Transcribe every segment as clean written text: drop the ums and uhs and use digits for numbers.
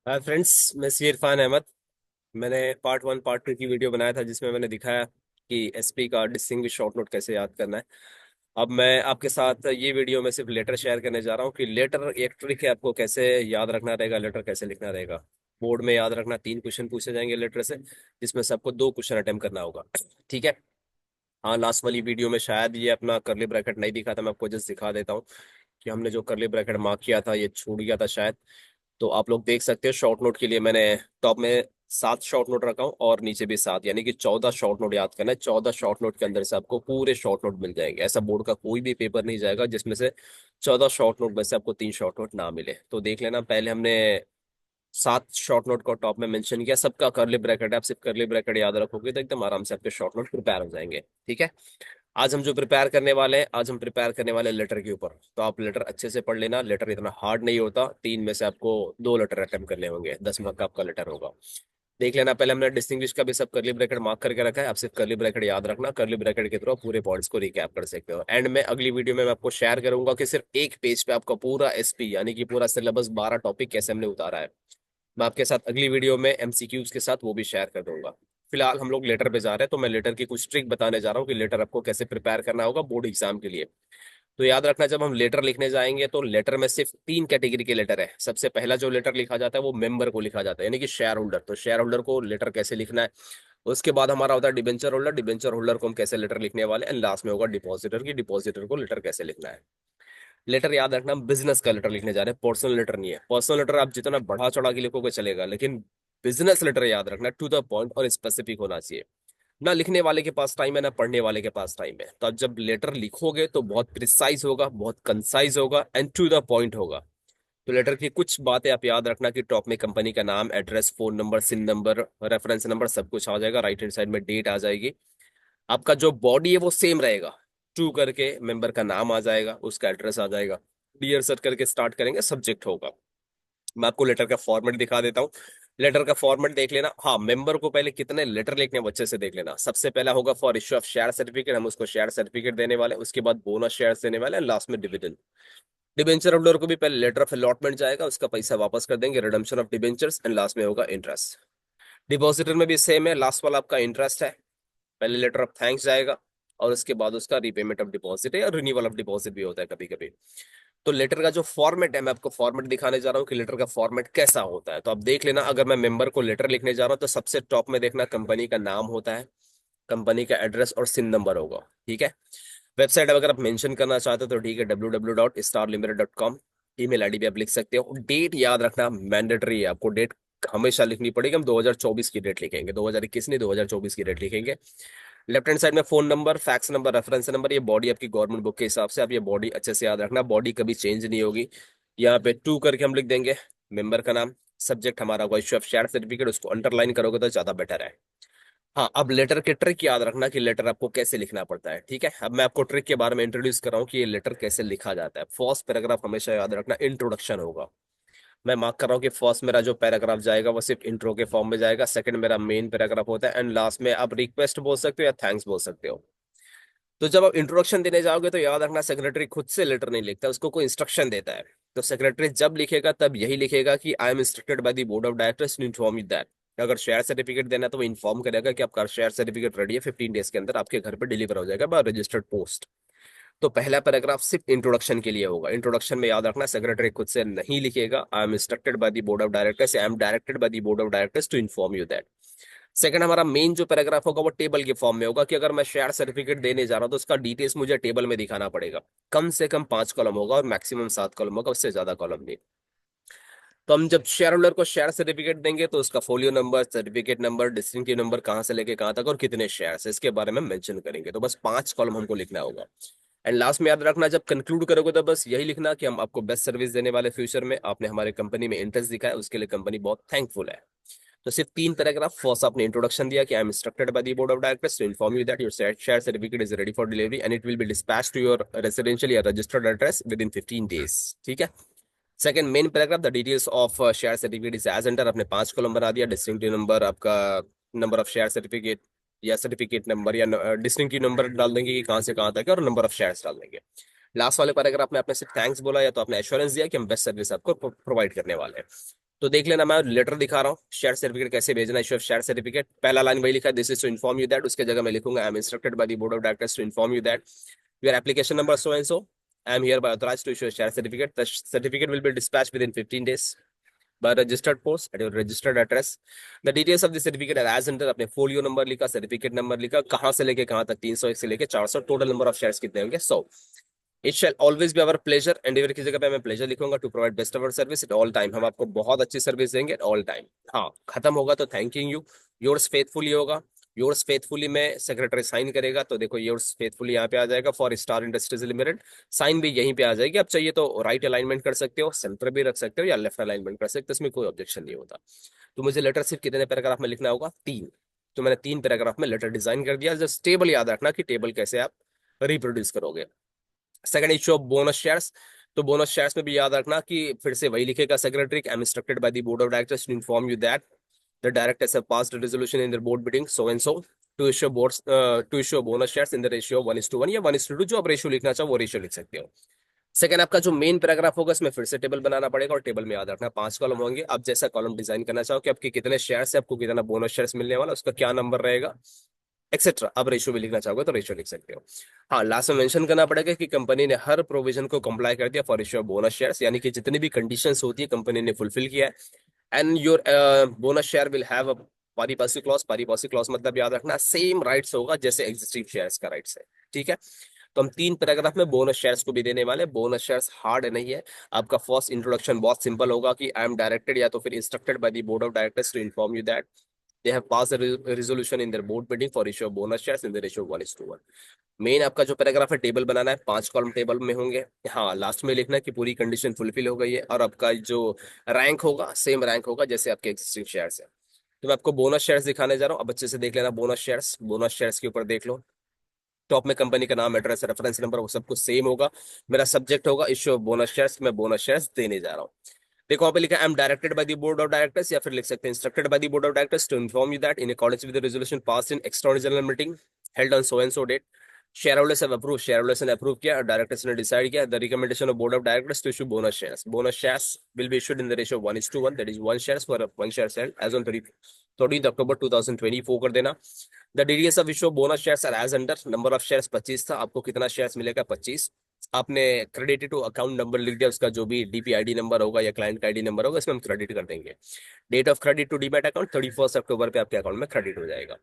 Hi friends, मैं सी इरफान अहमद। मैंने part 1 part 2 की वीडियो बनाया था जिसमें मैंने दिखाया कि एसपी का डिस्टिंग्विश शॉर्ट नोट कैसे याद करना है। अब मैं आपके साथ ये वीडियो में सिर्फ लेटर शेयर करने जा रहा हूँ कि लेटर एक ट्रिक है, आपको कैसे याद रखना रहेगा, लेटर कैसे लिखना रहेगा। बोर्ड में याद रखना, 3 क्वेश्चन पूछे जाएंगे लेटर से, जिसमें से आपको 2 क्वेश्चन अटेम्प्ट करना होगा। ठीक है। हाँ, लास्ट वाली वीडियो में शायद ये अपना करली ब्रैकेट नहीं दिखा था, मैं आपको जस्ट दिखा देता हूँ कि हमने जो करली ब्रैकेट मार्क किया था ये छूट गया था शायद। तो आप लोग देख सकते हो शॉर्ट नोट के लिए मैंने टॉप में 7 शॉर्ट नोट रखा हूँ और नीचे भी 7, यानी कि 14 शॉर्ट नोट याद करना है। 14 शॉर्ट नोट के अंदर से आपको पूरे शॉर्ट नोट मिल जाएंगे। ऐसा बोर्ड का कोई भी पेपर नहीं जाएगा जिसमें से 14 शॉर्ट नोट में से आपको 3 शॉर्ट नोट ना मिले। तो देख लेना, पहले हमने 7 शॉर्ट नोट को टॉप में मेंशन किया, सबका करली ब्रैकेट है। आप सिर्फ करली ब्रैकेट याद रखोगे तो एकदम आराम से आपके शॉर्ट नोट प्रिपेयर हो जाएंगे। ठीक है। आज हम जो प्रिपेयर करने वाले हैं, आज हम प्रिपेयर करने वाले हैं लेटर के ऊपर। तो आप लेटर अच्छे से पढ़ लेना, लेटर इतना हार्ड नहीं होता। 3 में से आपको 2 लेटर अटेम्प्ट करने होंगे, 10 मार्क का आपका लेटर होगा। देख लेना, पहले हमने डिस्टिंग्विश का भी सब करली ब्रैकेट मार्क करके रखा है। आप सिर्फ करली ब्रैकेट याद रखना, करली ब्रैकेट के थ्रू पूरे पॉइंट्स को रिकैप कर सकते हो। एंड में अगली वीडियो में मैं आपको शेयर करूंगा कि सिर्फ एक पेज पे आपका पूरा एसपी यानी कि पूरा सिलेबस 12 टॉपिक कैसे हमने उतारा है। मैं आपके साथ अगली वीडियो में एमसीक्यूज के साथ वो भी शेयर कर दूंगा। फिलहाल हम लोग लेटर पे जा रहे हैं, तो मैं लेटर की कुछ ट्रिक बताने जा रहा हूँ कि लेटर आपको कैसे प्रिपेयर करना होगा बोर्ड एग्जाम के लिए। तो याद रखना, जब हम लेटर लिखने जाएंगे तो लेटर में सिर्फ 3 कैटेगरी के लेटर है। सबसे पहला जो लेटर लिखा जाता है वो मेंबर को लिखा जाता है, यानी कि शेयर होल्डर। तो शेयर होल्डर को लेटर कैसे लिखना है। उसके बाद हमारा होता है डिबेंचर होल्डर, डिबेंचर होल्डर को हम कैसे लेटर लिखने वाले। एंड लास्ट में होगा डिपॉजिटर की, डिपॉजिटर को लेटर कैसे लिखना है। लेटर याद रखना, हम बिजनेस का लेटर लिखने जा रहे हैं, पर्सनल लेटर नहीं है। पर्सनल लेटर आप जितना बढ़ा चढ़ा के लिखोगे चलेगा, लेकिन बिजनेस लेटर याद रखना टू द पॉइंट और स्पेसिफिक होना चाहिए। ना लिखने वाले के पास टाइम है, ना पढ़ने वाले के पास टाइम है। तो आप जब लेटर लिखोगे तो बहुत प्रिसाइज होगा, बहुत कंसाइज होगा एंड टू द पॉइंट होगा। तो लेटर की कुछ बातें आप याद रखना कि टॉप में कंपनी का नाम, एड्रेस, फोन नंबर, सिन नंबर, रेफरेंस नंबर सब कुछ आ जाएगा। राइट हैंड साइड में डेट आ जाएगी। आपका जो बॉडी है वो सेम रहेगा। टू करके मेंबर का नाम आ जाएगा, उसका एड्रेस आ जाएगा। डियर सर करके स्टार्ट करेंगे, सब्जेक्ट होगा। मैं आपको लेटर का फॉर्मेट दिखा देता हूँ। लेटर का फॉर्मेट देख लेना। हाँ, मेंबर को पहले कितने लेटर लिखने हैं वो अच्छे से देख लेना। सबसे पहला होगा for issue of share certificate, हम उसको शेयर सर्टिफिकेट देने वाले हैं। उसके बाद बोनस शेयर देने वाले हैं, लास्ट में डिविडेंड। डिबेंचर होल्डर को भी पहले लेटर ऑफ अलॉटमेंट जाएगा, उसका पैसा वापस कर देंगे, redemption of debentures, and last में होगा इंटरेस्ट। डिपॉजिटर में भी सेम है, लास्ट वाला आपका इंटरेस्ट है। पहले लेटर ऑफ थैंक्स जाएगा और उसके बाद उसका रीपेमेंट ऑफ डिपॉजिट है, और रिन्यूअल ऑफ डिपॉजिट भी होता है कभी कभी। तो लेटर का जो फॉर्मेट है, मैं आपको फॉर्मेट दिखाने जा रहा हूँ कि लेटर का फॉर्मेट कैसा होता है। तो आप देख लेना, अगर मैं मेंबर को लेटर लिखने जा रहा हूँ तो सबसे टॉप में देखना कंपनी का नाम होता है, कंपनी का एड्रेस और सिन नंबर होगा। ठीक है। वेबसाइट अगर आप मेंशन करना चाहते हो तो ठीक है, www.starlimited.com। ईमेल आईडी भी आप लिख सकते हो। डेट याद रखना मैंडेटरी है, आपको डेट हमेशा लिखनी पड़ेगी। हम 2024 की डेट लिखेंगे, 2021 नहीं, 2024 की डेट लिखेंगे। लेफ्ट हैंड साइड में phone number, fax number, reference number, ये बॉडी आपकी गवर्नमेंट बुक के हिसाब से। आप ये बॉडी अच्छे से याद रखना, बॉडी कभी चेंज नहीं होगी। यहाँ पे टू करके हम लिख देंगे मेंबर का नाम। सब्जेक्ट हमारा होगा इश्यू ऑफ शेयर सर्टिफिकेट, उसको अंडरलाइन करोगे तो ज्यादा बेटर है। हाँ, अब लेटर के ट्रिक याद रखना कि लेटर आपको कैसे लिखना पड़ता है। ठीक है, अब मैं आपको ट्रिक के बारे में इंट्रोड्यूस कर रहा हूँ कि ये लेटर कैसे लिखा जाता है। फर्स्ट पैराग्राफ हमेशा याद रखना इंट्रोडक्शन होगा। मैं मार्क कर रहा हूँ कि फर्स्ट मेरा जो पैराग्राफ जाएगा वो सिर्फ इंट्रो के फॉर्म में जाएगा। सेकंड मेरा मेन पैराग्राफ होता है, एंड लास्ट में आप रिक्वेस्ट बोल सकते हो या थैंक्स बोल सकते हो। तो जब आप इंट्रोडक्शन देने जाओगे तो याद रखना, सेक्रेटरी खुद से लेटर नहीं लिखता, उसको कोई इंस्ट्रक्शन देता है। तो सेक्रेटरी जब लिखेगा तब यही लिखेगा कि I am instructed by the board of directors to inform you that. अगर शेयर सर्टिफिकेट देना है तो वो इन्फॉर्म करेगा कि आपका शेयर सर्टिफिकेट रेडी है, 15 डेज के अंदर आपके घर पर डिलीवर हो जाएगा बाय रजिस्टर्ड पोस्ट। तो पहला पैराग्राफ सिर्फ इंट्रोडक्शन के लिए होगा। इंट्रोडक्शन में याद रखना, सेक्रेटरी खुद से नहीं लिखेगा I am instructed by the board of directors, I am directed by the board of directors to inform you that. Second, हमारा मेन जो पैराग्राफ होगा वो टेबल के फॉर्म में होगा कि अगर मैं शेयर सर्टिफिकेट देने जा रहा हूं तो उसका डिटेल्स मुझे टेबल में दिखाना पड़ेगा। कम से कम 5 कॉलम होगा और मैक्सिमम 7 कॉलम होगा, उससे ज्यादा कॉलम नहीं। तो हम जब शेयर होल्डर को शेयर सर्टिफिकेट देंगे तो उसका folio number, certificate number, distinctive number, कहाँ से लेके कहाँ तक और कितने शेयर है, इसके बारे में मेंशन करेंगे। तो बस 5 कॉलम हमको लिखना होगा। एंड लास्ट में याद रखना, जब कंक्लूड करोगे तो बस यही लिखना कि हम आपको बेस्ट सर्विस देने वाले, फ्यूचर में आपने हमारे कंपनी में इंटरेस्ट दिखाया, उसके लिए कंपनी बहुत थैंकफुल है। तो सिर्फ 3 पैराग्राफ। फर्स्ट आपने इंट्रोडक्शन दिया कि I am instructed by the board of directors to inform you that your share certificate is ready for delivery and it will be dispatch to your residential या registered address within 15 days. ठीक है। Second, main paragraph, the details of share certificate is as under, आपने 5 column बना दिया। Distinctive number, आपका number of share certificate या certificate number या distinctive number डाल देंगे कि कहाँ से कहाँ तक है, और नंबर ऑफ शेयर्स डाल देंगे। लास्ट वाले पैराग्राफ में आपने सिर्फ थैंक्स बोला या तो आपने एश्योरेंस दिया कि हम बेस्ट सर्विस आपको प्रोवाइड करने वाले हैं। तो देख लेना, मैं लेटर दिखा रहा हूँ शेयर सर्टिफिकेट कैसे भेजना है। शेयर सर्टिफिकेट पहला लाइन वही लिखा है, this is to inform you that, उसके जगह मैं लिखूंगा I am instructed by the board of directors to inform you that your application number so and so, I am hereby authorised to issue share certificate, the certificate will be dispatched within 15 days by registered post at your registered address. The details of the certificate are as under, अपने folio number लिखा, certificate number लिखा, कहां से लेके कहां तक, 301 से लेके 400, टोटल नंबर ऑफ शेयर्स कितने होंगे 100। It shall always be our pleasure, endeavour की जगह पे मैं प्लेजर लिखूंगा, to provide best our service at all time, हम आपको बहुत अच्छी सर्विस देंगे एट ऑल टाइम। हाँ, खत्म होगा तो थैंकिंग यू, योर्स फेथफुली होगा, योर्स फेथफुली में सेक्रेटरी साइन करेगा, तो देखो योर्स फेथफुली यहाँ पे आ जाएगा for star industries limited, sign भी यहीं पे आ जाएगी। अब चाहिए तो राइट अलाइनमेंट कर सकते हो, सेंटर भी रख सकते हो या लेफ्ट अलाइनमेंट कर सकते हो, इसमें कोई ऑब्जेक्शन नहीं होता। तो मुझे लेटर सिर्फ कितने पैराग्राफ में लिखना होगा, 3। तो मैंने 3 पैराग्राफ में लेटर डिजाइन कर दिया। जस्ट टेबल याद रखना कि टेबल कैसे आप रिप्रोड्यूस करोगे। Second issue of bonus shares, तो बोनस शेयर्स में भी याद रखना कि फिर से वही लिखेगा secretary, I am instructed by the board of directors to inform you that the directors have passed a resolution in their board meeting so and so to issue boards to issue bonus shares in the ratio of 1:1 या 1:2, जो आप ratio लिखना चाहो वो ratio लिख सकते हो। Second आपका जो मेन पैराग्राफ होगा इसमें फिर से टेबल बनाना पड़ेगा, और टेबल में याद रखना 5 कॉलम होंगे। आप जैसा कॉलम डिजाइन करना चाहो कि आपके कितने शेयर्स है, आपको कितना बोनस शेयर्स मिलने वाला, उसका क्या नंबर रहेगा, एक्सेट्रा। अब रेशियो भी लिखना चाहोगे तो रेशियो लिख सकते हो। हाँ, लास्ट में मेंशन करना पड़ेगा कि कंपनी ने हर प्रोविजन को कंप्लाई कर दिया for issue of bonus shares, यानी कि जितनी भी कंडीशंस होती है कंपनी ने फुलफिल किया है। And your bonus share will have a पारी पासी क्लॉज, पारी पासी क्लॉज मतलब याद रखना सेम राइट्स होगा जैसे एग्जिस्टिंग शेयर्स का राइट्स है। ठीक है, तो हम 3 पैराग्राफ में बोनस शेयर्स को भी देने वाले। बोनस शेयर्स हार्ड नहीं है, आपका फर्स्ट इंट्रोडक्शन बहुत सिंपल होगा कि आई एम डायरेक्टेड या तो फिर instructed by the board of directors to inform you that they have passed a resolution in their board meeting for issue of bonus shares in the ratio of 1:1। Main आपका जो paragraph है table बनाना है, 5 column table में होंगे। हाँ, last में लिखना है कि पूरी कंडीशन फुलफिल हो गई है, और आपका जो रैंक होगा सेम रैंक होगा जैसे आपके एक्सिस्टिंग शेयर्स है। तो मैं आपको बोनस शेयर्स दिखाने जा रहा हूँ, अब अच्छे से देख लेना। बोनस शेयर्स, बोनस शेयर्स के ऊपर देख लो, टॉप में कंपनी का नाम, एड्रेस, रेफरेंस नंबर, वो सब कुछ सेम होगा। मेरा सब्जेक्ट होगा इश्यू ऑफ बोनस शेयर्स, मैं बोनस शेयर्स देने जा रहा हूँ। देखो वहां पे लिखा है I am directed by the board of directors, या फिर लिख सकते हैं instructed by the board of directors to inform you that in accordance with the resolution passed in extraordinary general meeting held on so and so date, share holders have approve, share holders ने approve किया और directors ने decide किया the recommendation of board of directors to issue bonus shares. Bonus shares will be issued in the ratio 1:1, that is 1 shares for 1 share sale as on 13 October 2024 कर देना। The details of issue bonus shares are as under, number of shares 25 था, आपको कितना shares मिलेगा 25। आपने credit to account number लिख दिया, उसका जो भी डीपीआईडी नंबर होगा या क्लाइंट का आईडी नंबर होगा इसमें हम क्रेडिट कर देंगे। Date of credit to demat account 31 October पे आपके अकाउंट में क्रेडिट हो जाएगा।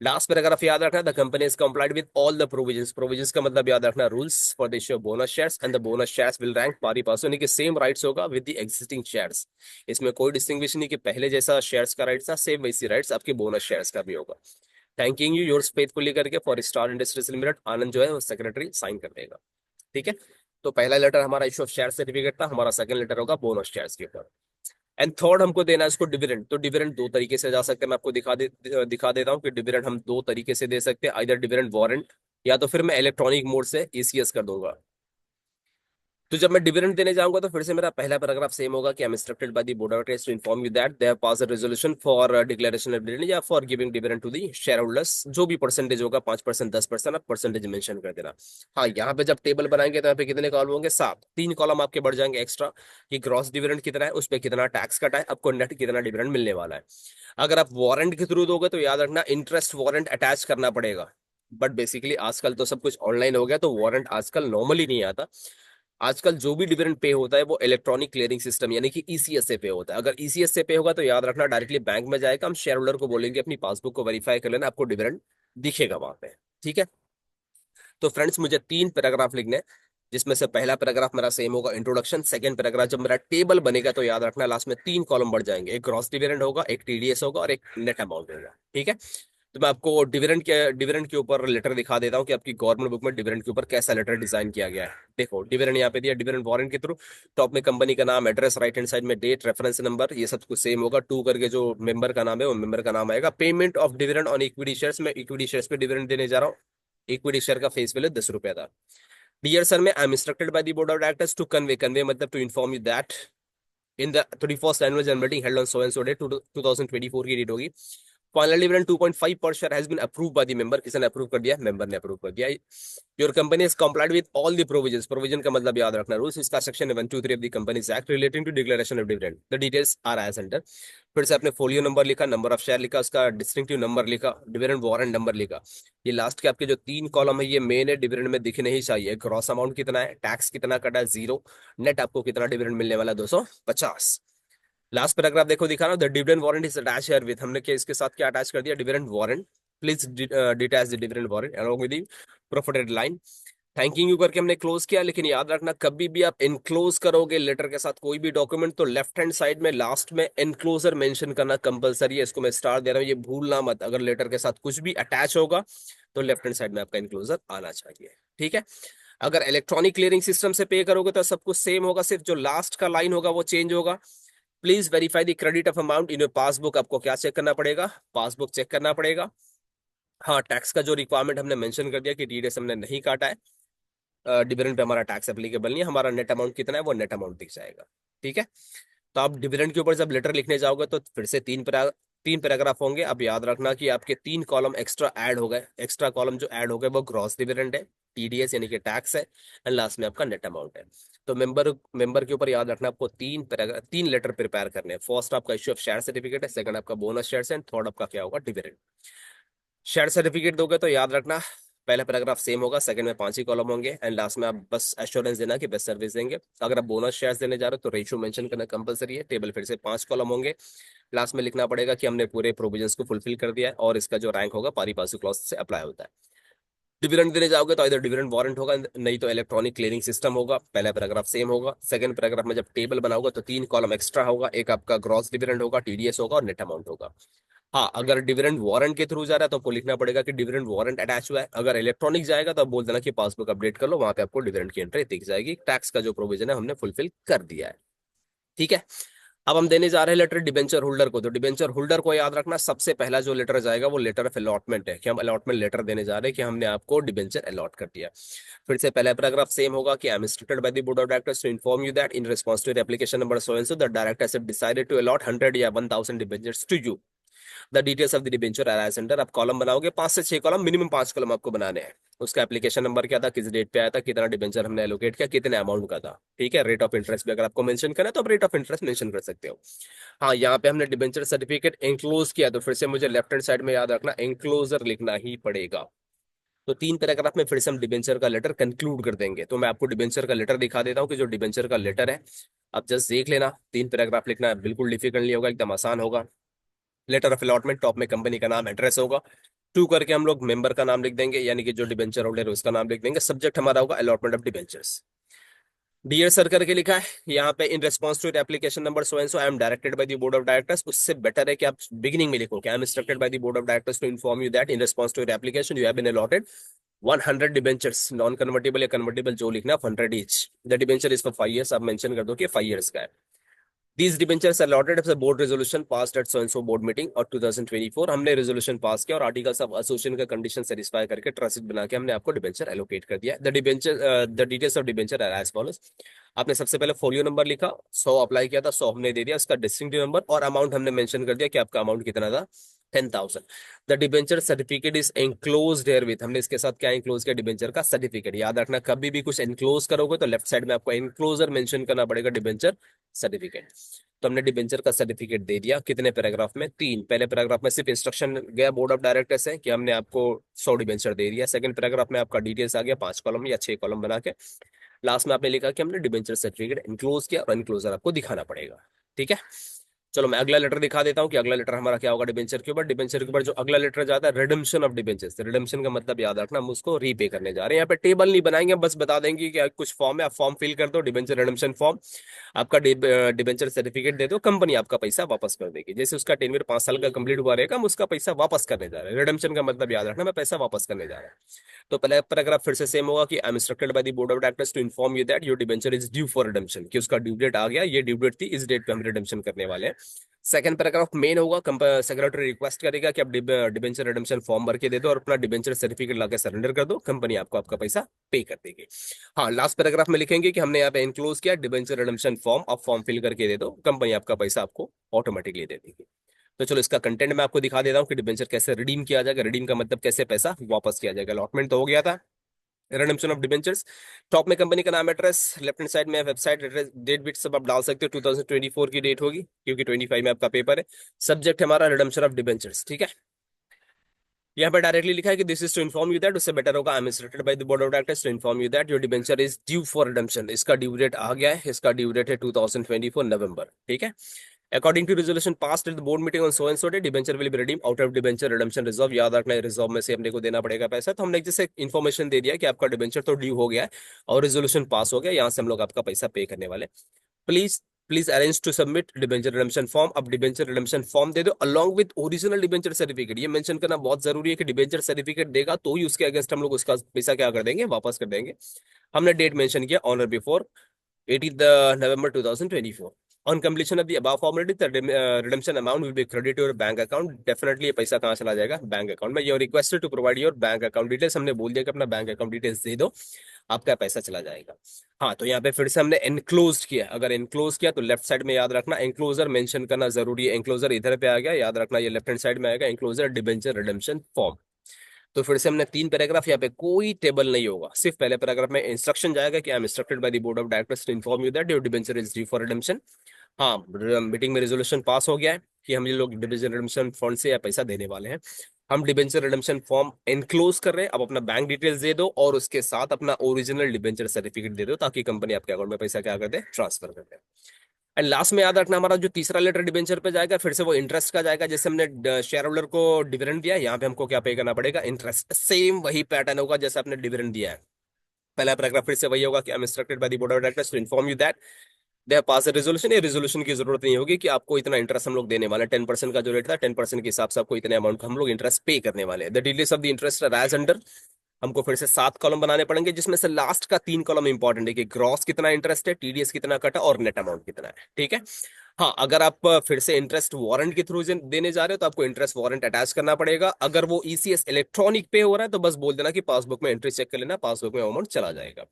लास्ट पैराग्राफ याद रखना, the company is complied with all the provisions, provisions का मतलब याद रखना rules for the issue of bonus shares, and the bonus shares will rank पारी पास, यानी कि सेम राइट्स होगा विद द एग्जिस्टिंग शेयर्स। इसमें कोई डिस्टिंग्विश नहीं कि पहले जैसा शेयर्स का राइट्स था सेम वैसी राइट्स आपके बोनस शेयर्स का भी होगा। थैंकिंग यू, योर्स फेथफुली करके फॉर स्टार इंडस्ट्रीज लिमिटेड, आनंद जो है वो सेक्रेटरी साइन कर देगा। ठीक है, तो पहला लेटर हमारा इशू ऑफ शेयर सर्टिफिकेट था, हमारा सेकंड लेटर होगा बोनस शेयर्स के ऊपर। एंड थर्ड हमको देना है इसको डिविडेंड, तो डिविडेंड 2 तरीके से जा सकते हैं, मैं आपको दिखा देता हूँ कि डिविडेंड हम 2 तरीके से दे सकते हैं, आइदर डिविडेंड वारंट या तो फिर मैं इलेक्ट्रॉनिक मोड से ईसीएस कर दूंगा। तो जब मैं डिविडेंड देने जाऊंगा तो फिर से मेरा पहला पैराग्राफ सेम होगा कि I am instructed by the board of directors to inform you that they have passed a resolution for declaration of dividend या for giving dividend to the shareholders, जो भी परसेंटेज होगा 5%, 10%, आप percentage mention कर देना। हाँ, यहाँ पे जब टेबल बनाएंगे तो यहाँ पे कितने कॉलम होंगे, 7, 3 कॉलम आपके बढ़ जाएंगे एक्स्ट्रा कि ग्रॉस डिविडेंड कितना है, उस पर कितना टैक्स कटा है, आपको नेट कितना डिविडेंड मिलने वाला है। अगर आप वारंट के थ्रू दोगे तो याद रखना इंटरेस्ट वारंट अटैच करना पड़ेगा, बट बेसिकली आजकल तो सब कुछ ऑनलाइन हो गया तो वारंट आजकल नॉर्मली नहीं आता। आजकल जो भी डिविडेंड पे होता है वो इलेक्ट्रॉनिक क्लियरिंग सिस्टम यानी कि ईसीएस से पे होता है। अगर ईसीएस से पे होगा तो याद रखना डायरेक्टली बैंक में जाएगा, हम शेयर होल्डर को बोलेंगे अपनी पासबुक को वेरीफाई कर लेना, आपको डिविडेंड दिखेगा वहां पे। ठीक है, तो फ्रेंड्स मुझे 3 पैराग्राफ लिखने हैं, जिसमें से पहला पैराग्राफ मेरा सेम होगा इंट्रोडक्शन, सेकंड पैराग्राफ जब मेरा टेबल बनेगा तो याद रखना लास्ट में 3 कॉलम बढ़ जाएंगे, एक ग्रॉस डिविडेंड होगा, एक टीडीएस होगा और एक नेट अमाउंट होगा। ठीक है, तो मैं आपको डिविडेंड के ऊपर लेटर दिखा देता हूँ कि आपकी गवर्नमेंट बुक में डिविडेंड के ऊपर कैसा लेटर डिजाइन किया गया है। देखो डिविडेंड यहाँ पे दिया, डिविडेंड वारंट के थ्रू, टॉप में कंपनी का नाम, एड्रेस, राइट हैंड साइड में डेट, रेफरेंस नंबर, ये सब कुछ सेम होगा। 2 करके जो मेंबर का नाम है वो मेंबर का नाम आएगा। Payment of dividend on equity shares, में इक्विटी शेयर्स पे डिविडेंड देने जा रहा हूँ। इक्विटी शेयर का फेस वैल्यू 10 रुपया था। डियर सर, में I am instructed by the board of directors to convey मतलब to inform you that in the 31st annual general meeting held on so and so date 2024 की date होगी, final dividend 2.5 per share has been approve by the member. किसने approve कर दिया? Member ने approve कर दिया। Your company is complied with all the provisions. Provision का मतलब याद रखना, रूल्स इसका section 123 of the companies act relating to declaration of dividend. The details are as under. फिर से अपने फोलियो नंबर लिखा, नंबर ऑफ शेयर लिखा, उसका डिस्टिंक्टिव नंबर लिखा, डिविडेंड वारंट नंबर लिखा। ये लास्ट के आपके जो 3 कॉलम है ये मेन है, डिविडेंड में दिखने ही चाहिए। ग्रॉस अमाउंट कितना है, टैक्स कितना कटा है 0, नेट आपको कितना डिविडेंड मिलने वाला 250। लास्ट पैराग्राफ देखो, दिखा रहा, the dividend warrant is attach herewith. हमने क्या इसके साथ क्या अटैच कर दिया? Dividend warrant. Please detach the dividend warrant along with the perforated line. Thanking you करके हमने क्लोज किया। लेकिन याद रखना, कभी भी आप इनक्लोज करोगे लेटर के साथ कोई भी डॉक्यूमेंट, तो लेफ्ट हैंड साइड में लास्ट में एनक्लोजर मेंशन करना कंपलसरी है। इसको मैं स्टार दे रहा हूं, ये भूलना मत। अगर लेटर के साथ कुछ भी अटैच होगा तो लेफ्ट हैंड साइड में आपका एनक्लोजर आना चाहिए, ठीक है। अगर इलेक्ट्रॉनिक क्लियरिंग सिस्टम से पे करोगे तो सब कुछ सेम होगा, सिर्फ जो लास्ट का लाइन होगा वो चेंज होगा। Please verify the credit of amount in your passbook. आपको क्या चेक करना पड़ेगा? पासबुक चेक करना पड़ेगा। हाँ, टैक्स का जो रिक्वायरमेंट हमने मेंशन कर दिया कि टीडीएस हमने नहीं काटा है, डिविडेंड पे हमारा टैक्स एप्लीकेबल नहीं है, हमारा नेट अमाउंट कितना है वो नेट अमाउंट दिख जाएगा, ठीक है। तो आप डिविडेंड के ऊपर जब लेटर लिखने जाओगे तो फिर से तीन पैराग्राफ होंगे। अब याद रखना कि आपके 3 कॉलम एक्स्ट्रा ऐड हो गए। एक्स्ट्रा कॉलम जो ऐड हो गए वो ग्रॉस डिविडेंड है, टीडीएस यानी कि टैक्स है, एंड लास्ट में आपका नेट अमाउंट है। तो मेंबर के ऊपर याद रखना आपको 3 लेटर प्रिपेयर करने हैं। फर्स्ट आपका इश्यू ऑफ शेयर सर्टिफिकेट है, सेकंड आपका बोनस शेयर एंड थर्ड आपका क्या होगा? डिविडेंड। शेयर सर्टिफिकेट दोगे तो याद रखना पहला पैराग्राफ सेम होगा, सेकंड में 5 ही कॉलम होंगे, एंड लास्ट में आप बस एश्योरेंस देना कि बेस्ट सर्विस देंगे। अगर आप बोनस शेयर्स देने जा रहे हो तो रेशियो मेंशन करना कंपलसरी है। टेबल फिर से 5 कॉलम होंगे। लास्ट में लिखना पड़ेगा कि हमने पूरे प्रोविजंस को फुलफिल कर दिया है और इसका जो रैंक होगा पारी पासु क्लॉज से अप्लाई होता है। डिविडेंड देने जाओगे तो इधर डिविडेंड वारंट होगा, नहीं तो इलेक्ट्रॉनिक क्लियरिंग सिस्टम होगा। पहला पैराग्राफ सेम होगा, सेकंड पैराग्राफ में जब टेबल बनाओगे तो 3 कॉलम एक्स्ट्रा होगा, एक आपका ग्रॉस डिविडेंड होगा, टीडीएस होगा और नेट अमाउंट होगा। हाँ, अगर डिविडेंड वारंट के थ्रू जा रहा है तो आपको लिखना पड़ेगा कि डिविडेंड वारंट अटैच हुआ है। अगर इलेक्ट्रॉनिक जाएगा तो आप बोल देना कि पासबुक अपडेट कर लो, वहां पे आपको डिविडेंड की एंट्री दिख जाएगी। टैक्स का जो प्रोविजन है हमने फुलफिल कर दिया है, ठीक है। अब हम देने जा रहे हैं लेटर डिबेंचर होल्डर को। तो डिबेंचर होल्डर को याद रखना सबसे पहला जो लेटर जाएगा वो लेटर ऑफ अलॉटमेंट है, कि हम अलॉटमेंट लेटर देने जा रहे हैं कि हमने आपको डिबेंचर अलॉट कर दिया। फिर से पहला पैराग्राफ सेम होगा कि I am instructed by the board of directors to inform you that in response to application number so and so the directors have decided to allot 100 या 1000 debentures to you. The details of the debenture are as under. आप column बनाओगे 5 से 6 column, minimum 5 column आपको बनाने हैं। उसका application number क्या था, किस डेट पे आया था, कितना डिबेंचर हमने एलोकेट किया, कितने अमाउंट का था, ठीक है। रेट ऑफ इंटरेस्ट भी अगर आपको मेंशन करना है तो आप रेट ऑफ इंटरेस्ट मेंशन कर सकते हो। हाँ, यहाँ पे हमने डिबेंचर सर्टिफिकेट एंक्लोज किया तो फिर से मुझे लेफ्ट हैंड साइड में याद रखना एंक्लोजर लिखना ही पड़ेगा। तो 3 पैराग्राफ में फिर से हम डिबेंचर का लेटर कंक्लूड कर देंगे। तो मैं आपको डिबेंचर का लेटर दिखा देता हूँ कि जो डिबेंचर का लेटर है आप जस्ट देख लेना। 3 पैराग्राफ लिखना है, बिल्कुल डिफिकल्ट नहीं होगा, एकदम आसान होगा। लेटर ऑफ अलॉटमेंट, टॉप में कंपनी का नाम एड्रेस होगा। टू करके हम लोग मेंबर का नाम लिख देंगे, यानी कि जो डिबेंचर होल्डर है उसका नाम लिख देंगे। सब्जेक्ट हमारा होगा allotment of debentures. Dear sir करके लिखा है यहाँ पे, in response to application number so and so I am directed by the board of directors. उससे बेटर है कि आप बिगिनिंग में लिखो कि I am instructed by the board of directors to inform you that in response to application you have been allotted 100 debentures, non convertible या convertible जो लिखना 100 each. The debenture is for 5 years, आप mention कर दो कि 5 years का है। These debentures are allotted as a board resolution passed at so and so board meeting और 2024 हमने रेजोल्यूशन पास किया और आर्टिकल्स ऑफ एसोसिएशन का कंडीशन सेटिस्फाई करके ट्रस्ट बना के हमने आपको डिबेंचर एलोकेट कर दिया। The details of debenture are as follows. आपने सबसे पहले फोलियो नंबर लिखा, 100 अप्लाई किया था, 100 हमने दे दिया। उसका डिस्टिंक्टिव नंबर और अमाउंट हमने मेंशन कर दिया कि आपका अमाउंट कितना था, 10,000। The debenture certificate is enclosed herewith. हमने इसके साथ क्या एंक्लोज किया? डिबेंचर का सर्टिफिकेट। याद रखना कभी भी कुछ एंक्लोज करोगे तो लेफ्ट साइड में आपको एंक्लोजर मेंशन करना पड़ेगा, डिबेंचर सर्टिफिकेट। तो हमने डिबेंचर का सर्टिफिकेट दे दिया। कितने पैराग्राफ में? 3। पहले पैराग्राफ में सिर्फ इंस्ट्रक्शन गया बोर्ड ऑफ डायरेक्टर्स है कि हमने आपको 100 डिबेंचर दे दिया। सेकंड पैराग्राफ में आपका डिटेल्स आ गया 5 कॉलम या 6 कॉलम बना के। लास्ट में आपने लिखा कि हमने डिबेंचर सर्टिफिकेट इनक्लोज किया और इनक्लोजर आपको दिखाना पड़ेगा, ठीक है। चलो मैं अगला लेटर दिखा देता हूँ कि अगला लेटर हमारा क्या होगा डिबेंचर के ऊपर। डिबेंचर के ऊपर जो अगला लेटर जाता है रिडेम्पशन ऑफ डिबेंचर्स। रिडेम्पशन का मतलब याद रखना हम उसको रीपे करने जा रहे हैं। यहाँ पे टेबल नहीं बनाएंगे, बस बता देंगे कि कुछ फॉर्म है, आप फॉर्म फिल कर दो, डिबेंचर रिडेम्पशन फॉर्म। आपका डिबेंचर सर्टिफिकेट दे दो, कंपनी आपका पैसा वापस कर देगी। जैसे उसका टेन्योर 5 साल का कंप्लीट हुआ रहेगा, हम उसका पैसा वापस करने जा रहे हैं। रिडेम्पशन का मतलब याद रखना, मैं पैसा वापस करने जा रहा हूँ। तो पहले पैराग्राफ फिर से सेम होगा कि I am instructed by the board of directors to inform you that your debenture is due for redemption, कि उसका ड्यू डेट आ गया, ये ड्यू डेट थी, इस डेट पे हम रिडेम्पशन करने वाले हैं। सेकंड पैराग्राफ मेन होगा, सेक्रेटरी रिक्वेस्ट करेगा कि आप डिबेंचर रिडेम्पशन फॉर्म भर के दे दो और अपना डिबेंचर सर्टिफिकेट लाके सरेंडर कर दो, कंपनी आपको आपका पैसा पे कर देगी। हाँ, लास्ट पैराग्राफ में लिखेंगे कि हमने यहाँ पे इनक्लोज किया डिबेंचर रिडेम्पशन फॉर्म, आप फॉर्म फिल करके दे दो, कंपनी आपका पैसा आपको ऑटोमेटिकली दे देगी। तो चलो इसका कंटेंट मैं आपको दिखा देता हूँ कि डिबेंचर कैसे रिडीम किया जाएगा। रिडीम का मतलब कैसे पैसा वापस किया जाएगा। अलॉटमेंट तो हो गया था, रिडेम्पशन ऑफ डिबेंचर्स। टॉप में कंपनी का नाम, एड्रेस, लेफ्ट हैंड साइड में वेबसाइट एड्रेस, डेट बीट सब आप डाल सकते हो। 2024 की डेट होगी क्योंकि 25 में आपका पेपर है। सब्जेक्ट हमारा रिडेम्पशन ऑफ डिबेंचर्स, ठीक है। यहाँ पर डायरेक्टली लिखा है कि this is to inform you that, उससे बेटर होगा I am instructed by the board of directors to inform you that your debenture is due for redemption. इसका ड्यू डेट आ गया है, इसका ड्यू डेट है 2024 नवंबर, ठीक है। According to resolution passed at the board meeting on so and so day, debenture will be redeem out of debenture redemption reserve. याद रखना है रिजर्व में से अपने को देना पड़ेगा पैसा। तो हमने जैसे इन्फॉर्मेशन दे दिया कि आपका डिबेंचर तो ड्यू हो गया है और रेजोल्यूशन पास हो गया, यहाँ से हम लोग आपका पैसा पे करने वाले। Please please arrange to submit debenture redemption form. अब डिबेंचर रिडेम्पशन फॉर्म दे दो along with original debenture certificate. ये मेंशन करना बहुत जरूरी है कि डिबेंचर सर्टिफिकेट देगा तो ही उसके अगेंस्ट हम लोग उसका पैसा क्या कर देंगे, वापस कर देंगे। हमने डेट मेंशन किया ऑन और before 18 November 2024। On completion of the above formality, the redemption amount will be credited to your bank account. Definitely ये पैसा कहाँ चला जाएगा, बैंक अकाउंट में। You are requested to provide your bank account details। हमने बोल दिया कि अपना बैंक अकाउंट डिटेल्स दे दो, आपका पैसा चला जाएगा। हाँ, तो यहाँ पे फिर से हमने एनक्लोज किया। अगर एनक्लोज किया तो लेफ्ट साइड में याद रखना एनक्लोजर मेंशन करना जरूरी है। एनक्लोजर इधर पे आ गया, याद रखना ये लेफ्ट हैंड साइड में आएगा एनक्लोजर डिबेंचर रिडेम्पशन फॉर्म। तो फिर से हमने 3 पैराग्राफ, यहाँ पे कोई टेबल नहीं होगा, सिर्फ पहले पैराग्राफ में इंस्ट्रक्शन जाएगा कि I am instructed by the board of directors to inform you that your debenture is due for redemption. हाँ, मीटिंग में रेजोल्यूशन पास हो गया है कि हम ये लोग डिबेंचर रिडेम्पशन फंड से या पैसा देने वाले हैं। हम डिबेंचर रिडेम्पशन फॉर्म एनक्लोज कर रहे हैं। अब अपना बैंक डिटेल्स दे दो और उसके साथ अपना ओरिजिनल डिबेंचर सर्टिफिकेट दे दो ताकि कंपनी आपके अकाउंट में पैसा क्या कर दे, ट्रांसफर कर दे। एंड लास्ट में याद रखना हमारा जो तीसरा लेटर डिबेंचर पे जाएगा फिर से वो इंटरेस्ट का जाएगा। जैसे हमने शेयर होल्डर को डिविडेंड दिया, यहाँ पे हमको क्या पे करना पड़ेगा, इंटरेस्ट। सेम वही पैटर्न होगा जैसे आपने डिविडेंड दिया है। पहला पैराग्राफ फिर से वही होगा कि I am instructed by the board of directors to inform you that they pass resolution. ये रेजोल्यूशन की जरूरत नहीं होगी कि आपको इतना इंटरेस्ट हम लोग देने वाले हैं। 10% का जो रेट था 10% के हिसाब से आपको इतने अमाउंट का हम लोग इंटरेस्ट पे करने वाले हैं। The details of the interest are as under. हमको फिर से 7 कॉलम बनाने पड़ेंगे जिसमें से लास्ट का 3 कॉलम इंपॉर्टेंट है कि ग्रॉस कितना इंटरेस्ट है, टीडीएस कितना कटा और नेट अमाउंट कितना है, ठीक है। हाँ, अगर आप फिर से इंटरेस्ट वारंट के थ्रू देने जा रहे हो तो आपको इंटरेस्ट वारंट अटैच करना पड़ेगा। अगर वो ईसीएस इलेक्ट्रॉनिक पे हो रहा है तो बस बोल देना कि पासबुक में एंट्री चेक कर लेना, पासबुक में अमाउंट चला जाएगा।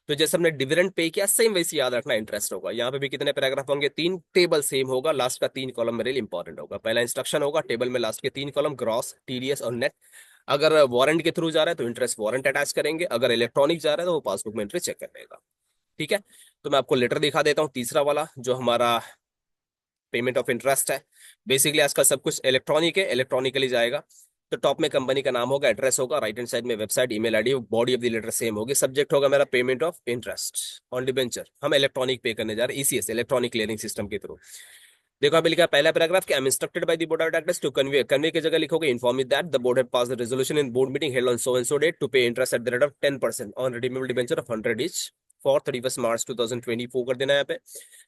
तो जैसे हमने डिविडेंड पे किया सेम वैसे याद रखना इंटरेस्ट होगा। यहाँ पे भी कितने पैराग्राफ होंगे, 3। टेबल सेम होगा, लास्ट का 3 कॉलम मेरे लिए इंपॉर्टेंट होगा। पहला इंस्ट्रक्शन होगा, टेबल में लास्ट के 3 कॉलम ग्रॉस, टीडीएस और नेट। अगर वारंट के थ्रू जा रहा है तो इंटरेस्ट वारंट अटैच करेंगे, अगर इलेक्ट्रॉनिक जा रहा है तो वो पासबुक में एंट्री चेक कर लेगा, ठीक है। तो मैं आपको लेटर दिखा देता हूँ तीसरा वाला जो हमारा पेमेंट ऑफ इंटरेस्ट है। बेसिकली आजकल सब कुछ इलेक्ट्रॉनिक है, इलेक्ट्रॉनिकली जाएगा। तो टॉप में कंपनी का नाम होगा, एड्रेस होगा, राइट हैंड साइड में website, email ID, body of the letter same होगी। सब्जेक्ट होगा मेरा payment of interest on debenture. हम इलेक्ट्रॉनिक पे करने जा रहे हैं ईसीएस इलेक्ट्रॉनिक क्लियरिंग सिस्टम के थ्रू। देखो अभी लिखा पहला पैराग्राफ कि I am instructed by the board of directors to convey. Convey की जगह लिखोगे inform me that the board have passed the resolution in board meeting held on so and so date to pay interest at the rate of 10% on redeemable debenture of 100 each for 31 March 2024 कर देना है यहाँ पे।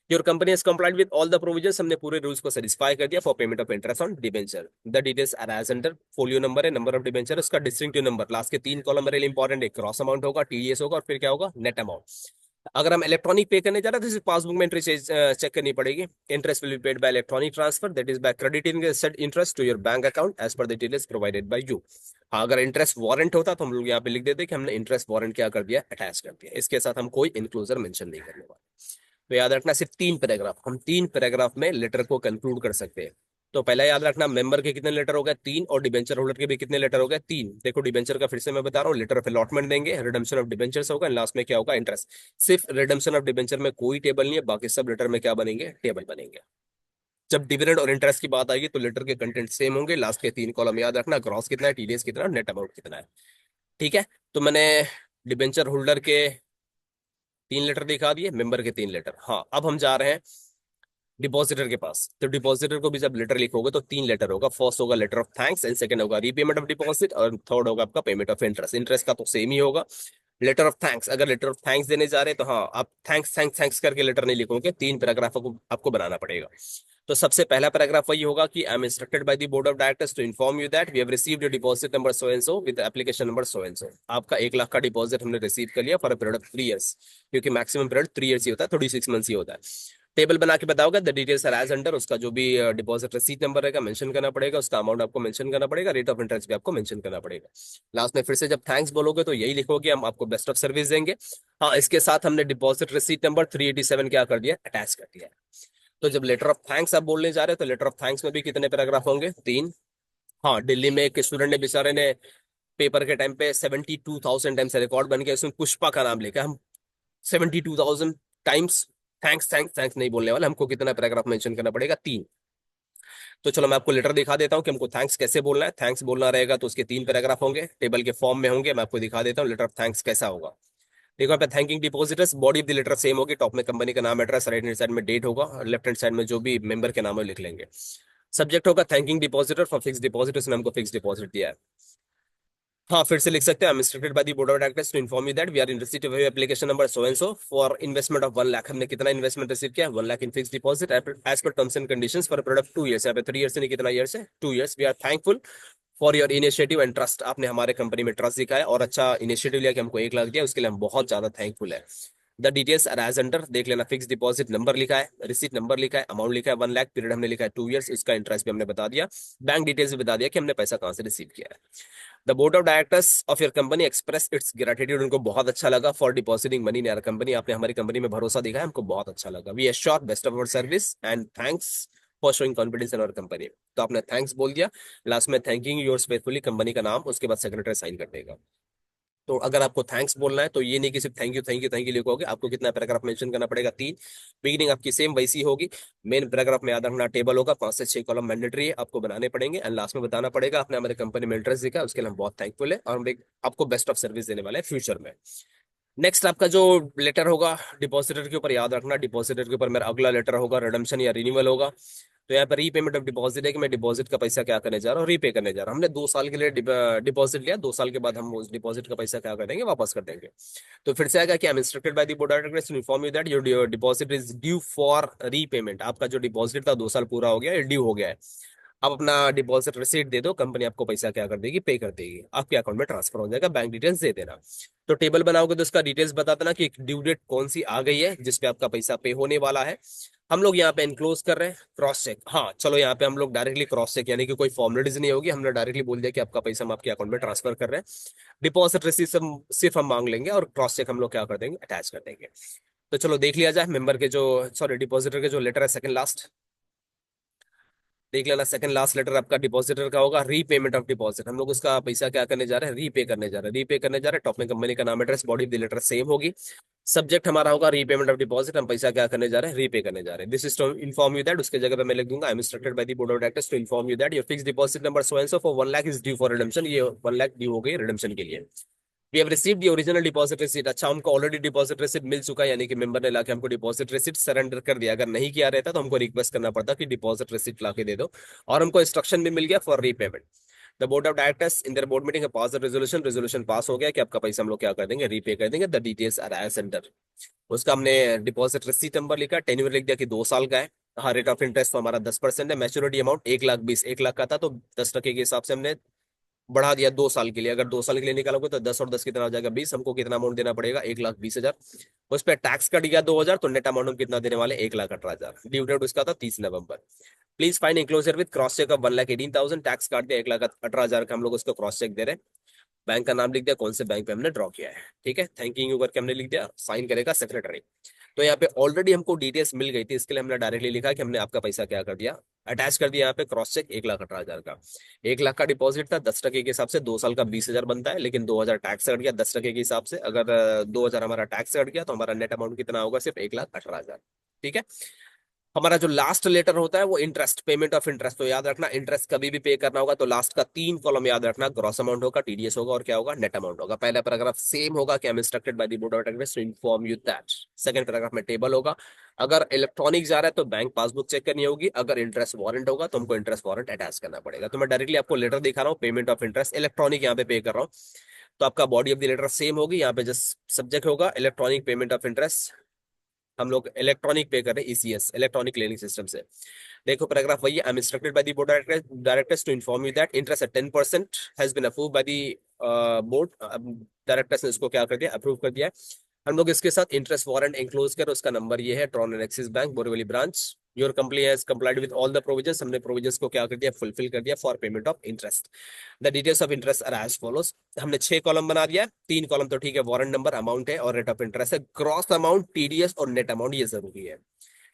Your company has complied with all the provisions. हमने पूरे rules को satisfy कर दिया for payment of interest on debenture. The details are as under. Folio number है, नंबर ऑफ डिबेंचर, उसका डिस्टिंक्टिव नंबर, लास्ट के 3 कॉलम मेरे लिए इंपॉर्टेंट है। क्रॉस अमाउंट होगा, टीडीएस होगा और फिर क्या होगा, नेट अमाउंट। अगर हम इलेक्ट्रॉनिक पे करने जा रहे हैं तो सिर्फ पासबुक में एंट्री चेक करनी पड़ेगी। Interest will be paid by electronic transfer, that is by crediting set interest to your bank account as per the details provided by you. हाँ, अगर इंटरेस्ट वारंट होता तो हम लोग यहाँ पे लिख देते कि हमने इंटरेस्ट वारंट क्या कर दिया, अटैच कर दिया। इसके साथ हम कोई इंक्लूजर मेंशन नहीं करने वाले। तो याद रखना सिर्फ 3 पैराग्राफ, हम 3 पैराग्राफ में लेटर को कंक्लूड कर सकते हैं। तो पहला याद रखना मेंबर के कितने लेटर हो गए, 3, और डिबेंचर होल्डर के भी कितने लेटर हो गए, 3। देखो डिबेंचर का फिर से मैं बता रहा हूँ, लेटर ऑफ अलॉटमेंट देंगे, रिडेम्पशन ऑफ डिबेंचर्स होगा, लास्ट में क्या होगा, इंटरेस्ट। सिर्फ रिडेम्पशन ऑफ डिबेंचर में कोई टेबल नहीं है, बाकी सब लेटर में क्या बनेंगे, टेबल बनेंगे। जब डिविडेंड और इंटरेस्ट की बात आएगी तो लेटर के कंटेंट सेम होंगे, लास्ट के 3 कॉलम याद रखना, ग्रॉस कितना है, टीडीएस कितना, नेट अमाउंट कितना है, ठीक है। तो मैंने डिबेंचर होल्डर के 3 लेटर दिखा दिए, मेंबर के 3 लेटर। हाँ, अब हम जा रहे हैं डिपॉजिटर के पास। तो डिपॉजिटर को भी जब लेटर लिखोगे तो 3 लेटर होगा। फर्स्ट होगा letter of thanks and second होगा रीपेमेंट ऑफ डिपॉजिट और थर्ड होगा आपका पेमेंट ऑफ इंटरेस्ट। इंटरेस्ट का तो सेम ही होगा। लेटर ऑफ थैंक्स, अगर लेटर ऑफ थैंक्स देने जा रहे हैं तो हाँ, आप थैंक्स थैंक्स थैंक्स करके लेटर नहीं लिखोगे, 3 पैराग्राफ आपको बनाना पड़ेगा। तो सबसे पहला पैराग्राफ वही होगा कि I am instructed by the board of directors to inform you that we have received your deposit number so and so with application number so and so. आपका 1 लाख का डिपॉजिट हमने रिसीव कर लिया for a period of 3 years, क्योंकि maximum period 3 years ही होता है, 36 months ही होता है। टेबल बना के बताओगे, the details are as under. उसका जो भी डिपॉजिट रसीद नंबर रहेगा मेंशन करना पड़ेगा, उसका अमाउंट आपको मेंशन करना पड़ेगा, रेट ऑफ इंटरेस्ट भी आपको मेंशन करना पड़ेगा। लास्ट में फिर से जब थैंक्स बोलोगे तो यही लिखोगे हम आपको बेस्ट ऑफ सर्विस देंगे। हाँ, इसके साथ हमने डिपॉजिट रसीद नंबर 387 क्या कर दिया, अटैच कर दिया है। तो जब लेटर ऑफ थैंक्स आप बोलने जा रहे हो तो लेटर ऑफ थैंक्स में भी कितने पैराग्राफ होंगे? 3। हाँ, दिल्ली में एक स्टूडेंट ने बेचारे ने पेपर के टाइम पे 72,000 टाइम्स रिकॉर्ड बन गया, उसमें पुष्पा का नाम लेकर हम 72,000 टाइम्स थैंक्स थैंक्स थैंक्स नहीं बोलने वाले, हमको कितना पैराग्राफ मेंशन करना पड़ेगा? 3। तो चलो मैं आपको लेटर दिखा देता हूँ कि हमको थैंक्स कैसे बोलना है। थैंक्स बोलना रहेगा तो उसके 3 पैराग्राफ होंगे, टेबल के फॉर्म में होंगे। मैं आपको दिखा देता हूँ लेटर ऑफ थैंक्स कैसा होगा। देखो यहाँ पे thanking depositors, body of the letter same होगी, टॉप में कंपनी का नाम, एड्रेस, राइट हैंड साइड में डेट होगा, और लेफ्ट हैंड साइड में जो भी मेंबर के नाम है लिख लेंगे। सब्जेक्ट होगा thanking depositor for fix deposit, उसने हमको फिक्स डिपॉजिट दिया है। हाँ, फिर से लिख सकते हैं, I am instructed by the board of directors to inform you that we are in receipt of application number so and so for investment of 1 lakh. हमने कितना इन्वेस्टमेंट रिसीव किया? 1 lakh in fix deposit as per terms and conditions for product 2 years. यहाँ पे 3 years नहीं, कितना years है? 2 years. We are thankful for your initiative and trust. आपने हमारे कंपनी में ट्रस्ट दिखाया और अच्छा इनिशिएटिव लिया कि हमको 1 लाख दिया, उसके लिए हम बहुत ज्यादा थैंकफुल है। The details are as under, देख लेना। फिक्स डिपॉजिट नंबर लिखा है, रिसीट नंबर लिखा है, अमाउंट लिखा है 1 लाख, पीरियड हमने लिखा है 2 ईयर्स, इसका इंटरेस्ट भी हमने बता दिया, बैंक डिटेल्स भी बता दिया कि हमने पैसा कहाँ से रिसीव किया है। The board of directors of your company express its gratitude, उनको बहुत अच्छा लगा for depositing money in our company. आपने हमारी कंपनी में भरोसा दिखाया, हमको बहुत अच्छा लगा। We assure best of our service and thanks for showing confidence in our company. तो आपने थैंक्स बोल दिया, लास्ट में थैंकिंग योर्स फेथफुली कंपनी का नाम, उसके बाद सेक्रेटरी साइन कर देगा। तो अगर आपको थैंक्स बोलना है तो ये नहीं कि सिर्फ thank you thank you thank you लिखोगे, आपको कितना पैराग्राफ मेंशन करना पड़ेगा? 3। बिगिनिंग आपकी सेम वैसी होगी, मेन पैराग्राफ में याद रखना टेबल होगा, 5 से 6 कॉलम मैंडेटरी है, आपको बनाने पड़ेंगे, एंड लास्ट में बताना पड़ेगा आपने हमारे कंपनी में इंटरेस्ट दिखा, उसके लिए हम बहुत थैंकफुल है और हम आपको बेस्ट ऑफ सर्विस देने वाले हैं फ्यूचर में। नेक्स्ट आपका जो लेटर होगा डिपॉजिटर के ऊपर, याद रखना डिपॉजिटर के ऊपर मेरा अगला लेटर होगा रिडम्पशन या रिन्यूअल होगा। तो यहाँ पर रीपेमेंट ऑफ डिपॉजिट है कि मैं डिपॉजिट का पैसा क्या करने जा रहा हूँ, रीपे करने जा रहा हूँ। हमने 2 साल के लिए डिपॉजिट लिया, 2 साल के बाद हम उस डिपॉजिट का पैसा क्या कर देंगे? वापस कर देंगे। तो फिर से आएगा कि I am instructed by the board of directors to inform you that your deposit is due for repayment. आपका जो डिपॉजिट था 2 साल पूरा हो गया, ड्यू हो गया है। आप अपना डिपॉजिट रिसीट दे दो, कंपनी आपको पैसा क्या कर देगी? पे कर देगी, आपके अकाउंट में ट्रांसफर हो जाएगा, बैंक डिटेल्स दे देना। तो टेबल बनाओगे तो उसका डिटेल्स बता देना कि ड्यू डेट कौन सी आ गई है जिसपे आपका पैसा पे होने वाला है। हम लोग यहाँ पे एनक्लोज कर रहे हैं क्रॉस चेक। हाँ चलो, यहाँ पे हम लोग डायरेक्टली क्रॉस चेक, यानी कि कोई फॉर्मेलिटीज नहीं होगी, हमने डायरेक्टली बोल दिया कि आपका पैसा हम आपके अकाउंट में ट्रांसफर कर रहे हैं। डिपॉजिट रिसीट सिर्फ हम मांग लेंगे और क्रॉस चेक हम लोग क्या कर देंगे? अटैच कर देंगे। तो चलो देख लिया जाए मेंबर के जो, सॉरी डिपॉजिटर के जो लेटर है सेकंड लास्ट, देख लेना। सेकंड लास्ट लेटर आपका डिपॉजिटर का होगा, रीपेमेंट ऑफ डिपॉजिट। हम लोग उसका पैसा क्या करने जा रहे हैं? रीपे करने जा रहे हैं, रीपे करने जा रहे हैं। टॉप में कंपनी का नाम, address, body of the letter same होगी। सब्जेक्ट हमारा होगा रीपेमेंट ऑफ डिपॉजिट, हम पैसा क्या करने जा रहे हैं? रीपे करने जा रहे हैं। This is to inform you that, उसके जगह पे मैं लिख दूंगा I am instructed by the board of directors to inform you that your fix deposit number so and so for 1 lakh is due for redemption. ये 1 लाख ड्यू हो गई redemption के लिए। We have received the original deposit receipt. अच्छा, हमको already deposit receipt मिल चुका है, यानी कि मेंबर ने लाके हमको डिपॉजिट रिसीट सरेंडर कर दिया। अगर नहीं किया रहता तो हमको रिक्वेस्ट करना पड़ता कि डिपॉजिट रिसीट लाके दे दो, और हमको इंस्ट्रक्शन भी मिल गया for repayment. The board of directors in their board meeting pass the resolution, resolution pass हो गया कि आपका पैसा हम लोग क्या कर देंगे? रीपे कर देंगे। The details are as under. उसका हमने डिपॉजिट रिसीट नंबर लिखा, टेन्योर लिख दिया कि 2 साल का है। हाँ, रेट ऑफ इंटरेस्ट तो हमारा 10% है। मैच्योरिटी अमाउंट 1,20,000, 1 लाख का था तो 10% के हिसाब से हमने बढ़ा दिया 2 साल के लिए। अगर 2 साल के लिए निकालोगे तो 10 और 10 कितना हो जाएगा? 20। हमको कितना अमाउंट देना पड़ेगा? 1,20,000। उस पर टैक्स कट गया 2,000, तो नेट अमाउंट हम कितना देने वाले? 1,18,000। ड्यू डेट उसका था 30 नवंबर। Please find enclosure with cross cheque of 1,18,000। Tax काट दिया 1,18,000 का, हम लोग उसको क्रॉस चेक दे रहे हैं। बैंक का नाम लिख दिया, कौन से बैंक पे हमने ड्रॉ किया है। ठीक है, थैंकिंग यू करके हमने लिख दिया, साइन करेगा सेक्रेटरी। तो यहाँ पे ऑलरेडी हमको डिटेल्स मिल गई थी, इसके लिए हमने डायरेक्टली लिखा कि हमने आपका पैसा क्या कर दिया? अटैच कर दिया। यहाँ पे क्रॉस चेक 1,18,000 का, 1 लाख का डिपॉजिट था, 10% के हिसाब से 2 साल का 20,000 बनता है, लेकिन 2,000 टैक्स कट गया 10% के हिसाब से। अगर 2,000 हमारा टैक्स कट गया तो हमारा नेट अमाउंट कितना होगा? सिर्फ 1,18,000। ठीक है। हमारा जो लास्ट लेटर होता है वो इंटरेस्ट, पेमेंट ऑफ इंटरेस्ट। तो याद रखना इंटरेस्ट कभी भी पे करना होगा तो लास्ट का 3 कॉलम याद रखना, ग्रॉस अमाउंट होगा, टीडीएस होगा और क्या होगा? नेट अमाउंट होगा। पहला पैराग्राफ सेम होगा कि I am instructed by the board of directors to inform you that. Second paragraph में टेबल होगा। अगर इलेक्ट्रॉनिक जा रहा है तो बैंक पासबुक चेक करनी होगी, अगर इंटरेस्ट वारंट होगा तो हमको इंटरेस्ट वारंट अटैच करना पड़ेगा। तो मैं डायरेक्टली आपको लेटर दिखा रहा हूँ, पेमेंट ऑफ इंटरेस्ट इलेक्ट्रॉनिक यहाँ पे पे कर रहा हूँ। तो आपका body of the letter same होगी, यहाँ पे जस्ट सब्जेक्ट होगा इलेक्ट्रॉनिक पेमेंट ऑफ इंटरेस्ट। हम लोग इलेक्ट्रॉनिक पे कर रहे हैं, ईसीएस इलेक्ट्रॉनिक क्लियरिंग सिस्टम से। देखो पैराग्राफ वही है, I am instructed by the board directors to inform you that interest at 10% has been approved by the board. Directors ने इसको क्या कर दिया? अप्रूव कर दिया है। हम लोग इसके साथ इंटरेस्ट वारंट एंक्लोज कर, उसका नंबर ये है, ट्रॉन and Axis bank Borivali branch. Your company has complied with all the provisions. हमने प्रोविजंस को क्या कर दिया? फुलफिल कर दिया for payment of interest. The details of interest are as follows. हमने 6 कॉलम बना दिया, 3 कॉलम तो ठीक है, वारंट नंबर, अमाउंट है और रेट ऑफ इंटरेस्ट है, क्रॉस अमाउंट, टीडीएस और नेट अमाउंट ये जरूरी है।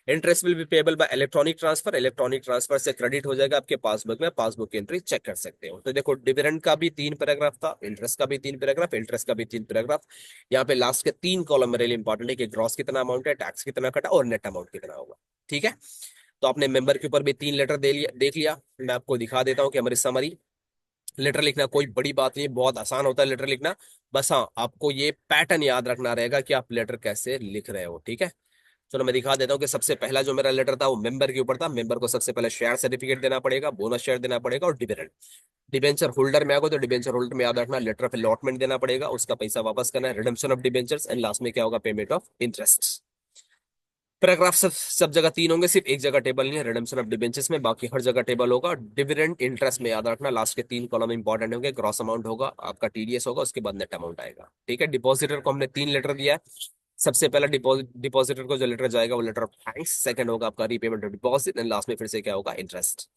Interest will be payable by electronic transfer, electronic transfer से क्रेडिट हो जाएगा आपके पासबुक में, पासबुक की एंट्री चेक कर सकते हो। तो देखो डिविडेंड का भी 3 पैराग्राफ था, इंटरेस्ट का भी 3 पैराग्राफ, इंटरेस्ट का भी 3 पैराग्राफ। यहाँ पे लास्ट के 3 कॉलम मेरे लिए इंपॉर्टेंट है कि ग्रॉस कितना अमाउंट है, टैक्स कितना कटा और नेट अमाउंट कितना होगा। ठीक है, तो आपने मेंबर के ऊपर भी 3 लेटर दे लिया, देख लिया। मैं आपको दिखा देता हूँ कि हमारी समरी लेटर लिखना कोई बड़ी बात नहीं, बहुत आसान होता है लेटर लिखना। बस हाँ, आपको ये पैटर्न याद रखना रहेगा कि आप लेटर कैसे लिख रहे हो। ठीक है, चलो मैं दिखा देता हूँ कि सबसे पहला जो मेरा लेटर था वो मेंबर के ऊपर था। मेंबर को सबसे पहले शेयर सर्टिफिकेट देना पड़ेगा, बोनस शेयर देना पड़ेगा और डिविडेंड। डिबेंचर होल्डर में आगे तो डिबेंचर होल्डर में याद रखना लेटर ऑफ अलॉटमेंट देना पड़ेगा, उसका पैसा वापस करना है, redemption of debentures, and last में क्या होगा, पेमेंट ऑफ इंटरेस्ट। पैराग्राफ सब जगह 3 होंगे, सिर्फ एक जगह टेबल नहीं है रिडम्पशन ऑफ डिबेंचर्स में, बाकी हर जगह टेबल होगा। डिविडेंड इंटरेस्ट में याद रखना लास्ट के 3 कॉलम इंपॉर्टेंट होंगे, ग्रॉस अमाउंट होगा, आपका टीडीएस होगा, उसके बाद नेट अमाउंट आएगा। ठीक है, डिपॉजिटर को हमने 3 लेटर दिया है। सबसे पहला डिपॉजिटर को जो लेटर जाएगा वो लेटर ऑफ थैंक्स, सेकंड होगा आपका repayment of deposit, and last में फिर से क्या होगा, इंटरेस्ट।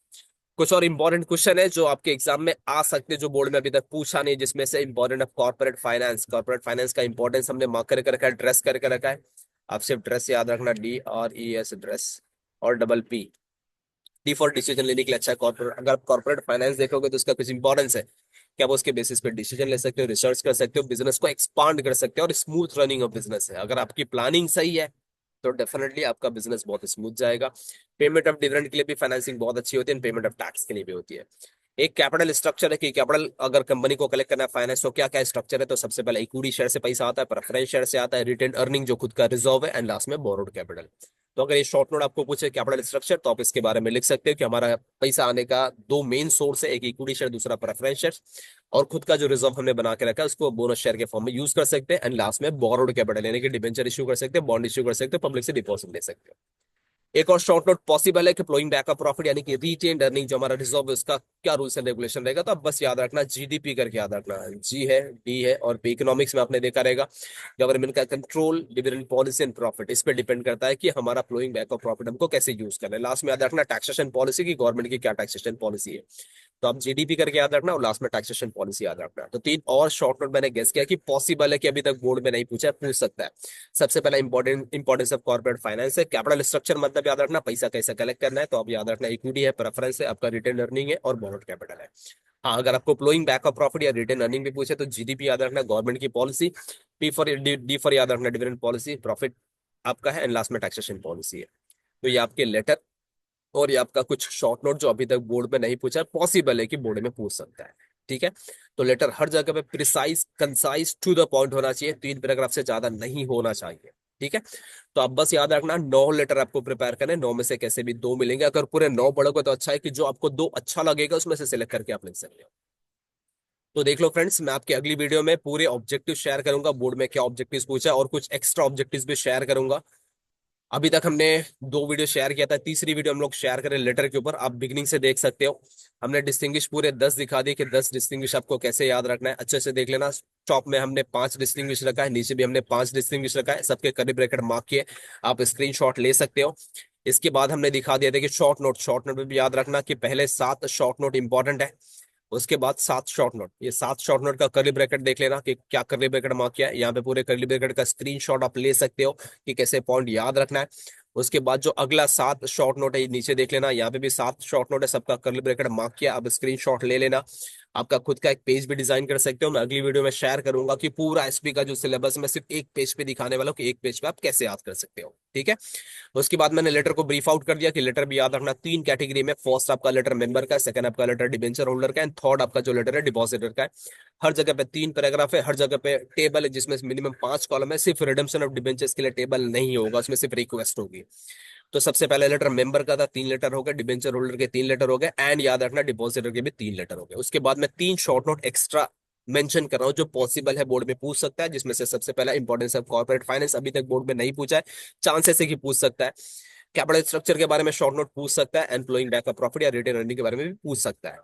कुछ और इंपॉर्टेंट क्वेश्चन है जो आपके एग्जाम में आ सकते हैं, जो बोर्ड में अभी तक पूछा नहीं, जिसमें से important of corporate finance. Corporate finance का इंपॉर्टेंस हमने मार्क करके रखा है, ड्रेस करके रखा है। आप सिर्फ ड्रेस याद रखना, DRES ड्रेस, और डबल डी फॉर डिसीजन लेने के लिए अच्छा है कॉर्पोरेट। अगर आप कॉर्पोरेट फाइनेंस देखोगे तो उसका कुछ इंपॉर्टेंस है कि आप उसके बेसिस पे डिसीजन ले सकते हो, रिसर्च कर सकते हो, बिजनेस को एक्सपांड कर सकते हो, और स्मूथ रनिंग ऑफ बिजनेस है। अगर आपकी प्लानिंग सही है तो डेफिनेटली आपका बिजनेस बहुत स्मूथ जाएगा। पेमेंट ऑफ डिविडेंड के लिए भी फाइनेंसिंग बहुत अच्छी होती है, पेमेंट ऑफ टैक्स के लिए भी होती है। एक कैपिटल स्ट्रक्चर है कि कैपिटल अगर कंपनी को कलेक्ट करना है फाइनेंस, तो क्या क्या स्ट्रक्चर है। तो सबसे पहले इक्विटी शेयर से पैसा आता है, प्रेफरेंस शेयर से आता है, रिटेन अर्निंग जो खुद का रिजर्व है, एंड लास्ट में बोरोड कैपिटल। तो अगर ये शॉर्ट नोट आपको पूछे कैपिटल स्ट्रक्चर, तो आप इसके बारे में लिख सकते हो कि हमारा पैसा आने का 2 मेन सोर्स है, एक इक्विटी शेयर, दूसरा प्रेफरेंस शेयर, और खुद का जो रिजर्व हमने बना के रखा है उसको बोनस शेयर के फॉर्म में यूज कर सकते हैं, एंड लास्ट में बोरोड कैपिटल यानी कि डिबेंचर इश्यू कर सकते हैं, बॉन्ड इश्यू कर सकते हैं, पब्लिक से डिपॉजिट ले सकते हैं। एक और शॉर्ट नोट पॉसिबल है कि फ्लोइंग बैक ऑफ प्रॉफिट यानी कि रिटेन्ड अर्निंग जो हमारा रिजर्व है उसका क्या रूल्स एंड रेगुलेशन रहेगा। तो अब बस याद रखना, जीडीपी करके याद रखना, जी है, डी है, और पे इकोनॉमिक्स में आपने देखा रहेगा गवर्नमेंट का control, dividend policy and profit, इस पे डिपेंड करता है कि हमारा फ्लोइंग बैक ऑफ प्रॉफिट हमको कैसे यूज करना है। लास्ट में याद रखना टैक्सेशन पॉलिसी की, गवर्नमेंट की क्या टैक्सेशन पॉलिसी है। तो आप जीडीपी करके याद रखना और लास्ट में टैक्सेशन पॉलिसी याद रखना। तो 3 और शॉर्ट नोट मैंने गेस किया कि पॉसिबल है कि अभी तक बोर्ड में नहीं पूछा है, पूछ सकता है। सबसे पहला इंपॉर्टेंस ऑफ कॉर्पोरेट फाइनेंस है, कैपिटल स्ट्रक्चर मतलब याद रखना पैसा कैसे कलेक्ट करना है, तो आप याद रखना इक्विटी है, प्रेफरेंस है, आपका रिटेन अर्निंग है, और बॉन्ड कैपिटल है। हाँ, अगर आपको फ्लोइंग बैक ऑफ प्रॉफिट या रिटेन अर्निंग भी पूछे तो जीडीपी याद रखना, गवर्नमेंट की पॉलिसी, डी फॉर याद रखना डिविडेंड पॉलिसी, प्रॉफिट आपका है, एंड लास्ट में टैक्सेशन पॉलिसी है। तो ये आपके लेटर और ये आपका कुछ शॉर्ट नोट जो अभी तक बोर्ड में नहीं पूछा है, पॉसिबल है कि बोर्ड में पूछ सकता है। ठीक है, तो लेटर हर जगह पे precise, concise, to the point होना चाहिए, 3 पैराग्राफ से ज्यादा नहीं होना चाहिए। ठीक है, तो आप बस याद रखना 9 लेटर आपको प्रिपेयर करने, 9 में से कैसे भी 2 मिलेंगे। अगर पूरे 9 पढ़ोगे तो अच्छा है कि जो आपको 2 अच्छा लगेगा उसमें से सिलेक्ट करके आप लिख सकते हो। तो देख लो फ्रेंड्स, मैं आपकी अगली वीडियो में पूरे ऑब्जेक्टिव शेयर करूंगा, बोर्ड में क्या ऑब्जेक्टिव्स पूछा है, और कुछ एक्स्ट्रा ऑब्जेक्टिव्स भी शेयर करूंगा। अभी तक हमने 2 वीडियो शेयर किया था, तीसरी वीडियो हम लोग शेयर करें लेटर के ऊपर, आप बिगनिंग से देख सकते हो। हमने डिस्टिंग्विश पूरे 10 दिखा दिए कि 10 डिस्टिंग्विश आपको कैसे याद रखना है, अच्छे से देख लेना। टॉप में हमने 5 डिस्टिंग्विश रखा है, नीचे भी हमने 5 डिस्टिंग्विश रखा है, सबके कर्ली ब्रैकेट मार्क किए, आप स्क्रीनशॉट ले सकते हो। इसके बाद हमने दिखा दिया था कि शॉर्ट नोट में भी याद रखना कि पहले 7 शॉर्ट नोट इंपॉर्टेंट है, उसके बाद 7 शॉर्ट नोट। ये 7 शॉर्ट नोट का कर्ली ब्रैकेट देख लेना कि क्या कर्ली ब्रैकेट मार्क किया है, यहाँ पे पूरे कर्ली ब्रैकेट का स्क्रीनशॉट आप ले सकते हो कि कैसे पॉइंट याद रखना है। उसके बाद जो अगला 7 शॉर्ट नोट है ये नीचे देख लेना, यहाँ पे भी 7 शॉर्ट नोट है, सबका कर्ली ब्रैकेट मार्क किया, अब स्क्रीनशॉट ले लेना। आपका खुद का एक पेज भी डिजाइन कर सकते हो, मैं अगली वीडियो में शेयर करूंगा कि पूरा एसपी का जो सिलेबस मैं सिर्फ एक पेज पे दिखाने वाला हूँ कि एक पेज पे आप कैसे याद कर सकते हो। ठीक है, उसके बाद मैंने लेटर को ब्रीफ आउट कर दिया कि लेटर भी याद रखना 3 कैटेगरी में, फर्स्ट आपका लेटर मेंबर का, सेकंड आपका लेटर डिबेंचर होल्डर का, एंड थर्ड आपका जो लेटर है डिपॉजिटर का है। हर जगह पे 3 पैराग्राफ है, हर जगह पे टेबल है जिसमें मिनिमम 5 कॉलम है। सिर्फ रिडम्पशन ऑफ डिबेंचर्स के लिए टेबल नहीं होगा, उसमें सिर्फ रिक्वेस्ट होगी। तो सबसे पहले लेटर मेंबर का था, 3 लेटर हो गए, डिबेंचर होल्डर के 3 लेटर हो गए, एंड याद रखना डिपॉजिटर के भी 3 लेटर हो गए। उसके बाद मैं 3 शॉर्ट नोट एक्स्ट्रा मेंशन कर रहा हूं जो पॉसिबल है बोर्ड में पूछ सकता है, जिसमें से सबसे पहला इंपॉर्टेंस ऑफ कॉर्पोरेट फाइनेंस, अभी तक बोर्ड में नहीं पूछा है, चांसेस है कि पूछ सकता है। कैपिटल स्ट्रक्चर के बारे में शॉर्ट नोट पूछ सकता है, एम्प्लॉइंग बैक ऑफ प्रॉफिट या रिटेन अर्निंग के बारे में भी पूछ सकता है।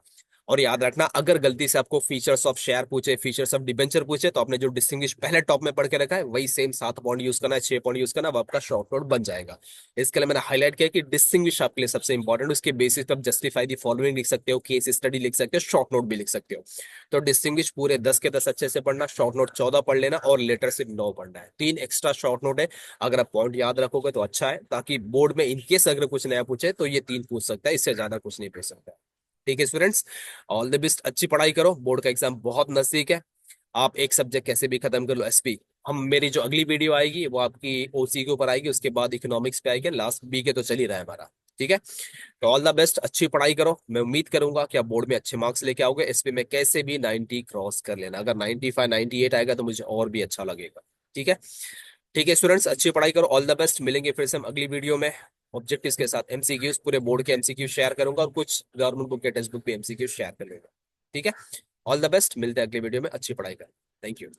और याद रखना, अगर गलती से आपको फीचर्स ऑफ शेयर पूछे, फीचर्स ऑफ डिबेंचर पूछे, तो आपने जो डिस्टिंग्विश पहले टॉप में पढ़ के रखा है वही सेम 7 पॉइंट यूज करना है, 6 पॉइंट यूज करना, वो आपका शॉर्ट नोट बन जाएगा। इसके लिए मैंने हाईलाइट किया कि डिस्टिंग्विश आपके लिए सबसे इंपॉर्टेंट, उसके बेसिस पे आप जस्टिफाई दी फॉलोइंग लिख सकते हो, केस स्टडी लिख सकते हो, शॉर्ट नोट भी लिख सकते हो। तो डिस्टिंग्विश पूरे 10 के 10 अच्छे से पढ़ना, शॉर्ट नोट 14 पढ़ लेना, और लेटर सिर्फ 9 पढ़ना है। 3 एक्स्ट्रा शॉर्ट नोट है, अगर आप पॉइंट याद रखोगे तो अच्छा है, ताकि बोर्ड में इनकेस अगर कुछ नया पूछे तो ये 3 पूछ सकता है, इससे ज्यादा कुछ नहीं पूछ सकता। ठीक है स्टूडेंट्स, ऑल द बेस्ट, अच्छी पढ़ाई करो, बोर्ड का एग्जाम बहुत नजदीक है। आप एक सब्जेक्ट कैसे भी खत्म कर लो, एसपी। हम मेरी जो अगली वीडियो आएगी वो आपकी ओसी के ऊपर आएगी, उसके बाद इकोनॉमिक्स पे आएगी, लास्ट बी के तो चल ही रहा है हमारा। ठीक है, तो ऑल द बेस्ट, अच्छी पढ़ाई करो। मैं उम्मीद करूंगा कि आप बोर्ड में अच्छे मार्क्स लेके आओगे, एसपी में कैसे भी 90 क्रॉस कर लेना, अगर 95 98 आएगा तो मुझे और भी अच्छा लगेगा। ठीक है, ठीक है स्टूडेंट्स, अच्छी पढ़ाई करो, ऑल द बेस्ट। मिलेंगे फिर से हम अगली वीडियो में ऑब्जेक्टिव्स के साथ, एमसीक्यूज पूरे बोर्ड के एमसीक्यू शेयर करूंगा, और कुछ गवर्नमेंट बुक के टेक्स्ट बुक पे एमसीक्यू शेयर कर लूंगा। ठीक है, ऑल द बेस्ट, मिलते हैं अगली वीडियो में, अच्छी पढ़ाई करें। Thank you.